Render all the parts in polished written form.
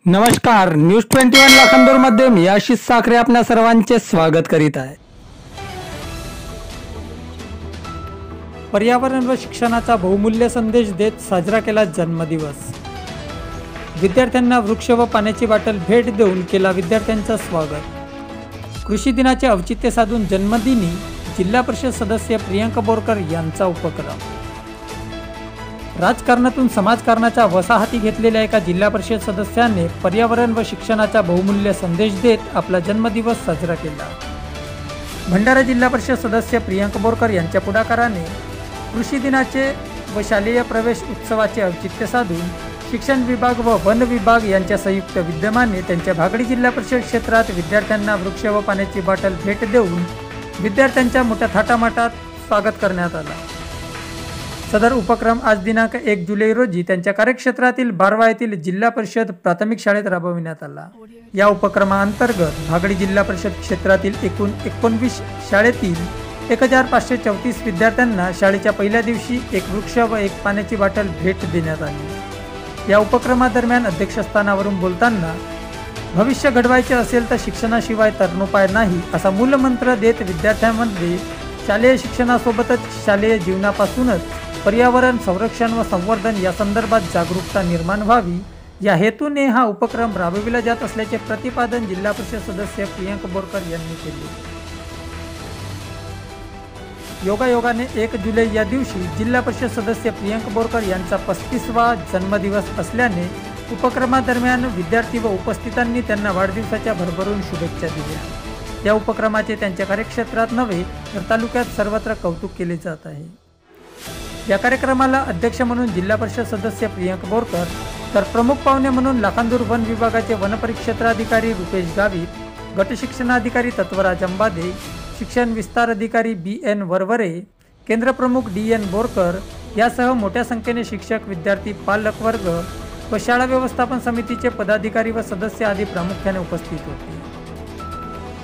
नमस्कार, न्यूज 21 लाखांदूरमध्ये मी आशिष साखरे आपल्या सर्वांचे स्वागत करीत आहे। पर्यावरण व शिक्षणाचा बहुमूल्य संदेश देत साजरा केला जन्मदिवस। विद्यार्थ्यांना वृक्ष व पाण्याची बाटल भेट देऊन केला विद्यार्थ्यांचा स्वागत। कृषी दिनाचे औचित्य साधून जन्मदिनी जिल्हा परिषद सदस्य प्रियंका बोरकर यांचा उपक्रम। राजकारणातून समाजकारणाचा वसा हाती घेतलेल्या एका जिल्हा परिषद सदस्याने पर्यावरण व शिक्षणाचा बहुमूल्य संदेश देत आपला जन्मदिवस साजरा केला। भंडारा जिल्हा परिषद सदस्य प्रियंका बोरकर यांच्या पुढाकाराने कृषी दिनाचे व शालेय प्रवेश उत्सवाचे औचित्य साधून शिक्षण विभाग व वन विभाग यांच्या संयुक्त विद्यमाने त्यांच्या भागडी जिल्हा परिषद क्षेत्रात विद्यार्थ्यांना वृक्ष व पाण्याची बाटल भेट देऊन विद्यार्थ्यांच्या मोठ्या थाटामाटात स्वागत करण्यात आला। सदर उपक्रम आज दिनांक 1 जुलै रोजी त्यांच्या कार्यक्षेत्रातील बारवा येथील जिल्हा परिषद प्राथमिक शाळेत राबविण्यात आला। या उपक्रमाअंतर्गत भागडी जिल्हा परिषद क्षेत्रातील एकूण 19 शाळेतील 1534 विद्यार्थ्यांना शाळेच्या पहिल्या दिवशी एक वृक्ष व एक पाण्याची बाटल भेट देण्यात आली। या उपक्रमादरम्यान अध्यक्षस्थानावरून बोलताना भविष्य घडवायचे असेल तर शिक्षणाशिवाय तरणोपाय नाही असा मूलमंत्र देत विद्यार्थ्यांमध्ये शालेय शिक्षणासोबतच शालेय जीवनापासूनच पर्यावरण संरक्षण व संवर्धन या संदर्भात जागरूकता निर्माण व्हावी या हेतूने हा उपक्रम राबविला जात असल्याचे प्रतिपादन जिल्हा परिषद सदस्य प्रियंका बोरकर यांनी केले। योगायोगाने 1 जुलै या दिवशी जिल्हा परिषद सदस्य प्रियंका बोरकर यांचा 35वा जन्मदिवस असल्याने उपक्रमादरम्यान विद्यार्थी व उपस्थितांनी त्यांना वाढदिवसाच्या भरभरून शुभेच्छा दिल्या। या उपक्रमाचे त्यांच्या कार्यक्षेत्रात नव्हे तर तालुक्यात सर्वत्र कौतुक केले जात आहे। या कार्यक्रमाला अध्यक्ष म्हणून जिल्हा परिषद सदस्य प्रियंका बोरकर तर प्रमुख पाहुणे म्हणून लाखांदूर वन विभागाचे वनपरिक्षेत्राधिकारी रुपेश गावित, गटशिक्षणाधिकारी तत्वराज अंबादे, शिक्षण विस्तार अधिकारी BN वरवरे, केंद्रप्रमुख DN बोरकर यासह मोठ्या संख्येने शिक्षक, विद्यार्थी, पालक वर्ग व शाळा व्यवस्थापन समितीचे पदाधिकारी व सदस्य आदी प्रामुख्याने उपस्थित होते।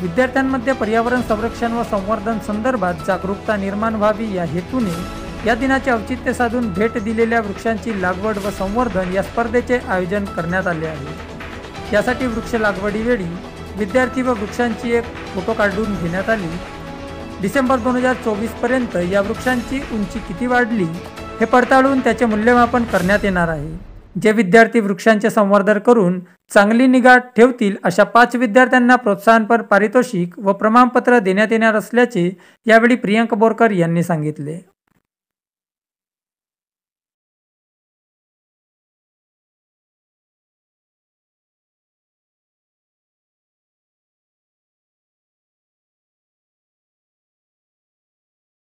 विद्यार्थ्यांमध्ये पर्यावरण संरक्षण व संवर्धन संदर्भात जागरूकता निर्माण व्हावी या हेतूने या दिनाचे औचित्य साधून भेट दिलेल्या वृक्षांची लागवड व संवर्धन या स्पर्धेचे आयोजन करण्यात आले आहे। यासाठी वृक्ष लागवडीवेळी विद्यार्थी व वृक्षांची एक फोटो काढून घेण्यात आली। डिसेंबर 2024 पर्यंत या वृक्षांची उंची किती वाढली हे पडताळून त्याचे मूल्यमापन करण्यात येणार आहे। जे विद्यार्थी वृक्षांचे संवर्धन करून चांगली निगा ठेवतील अशा 5 विद्यार्थ्यांना प्रोत्साहनपर पारितोषिक व प्रमाणपत्र देण्यात येणार असल्याचे यावेळी प्रियंका बोरकर यांनी सांगितले।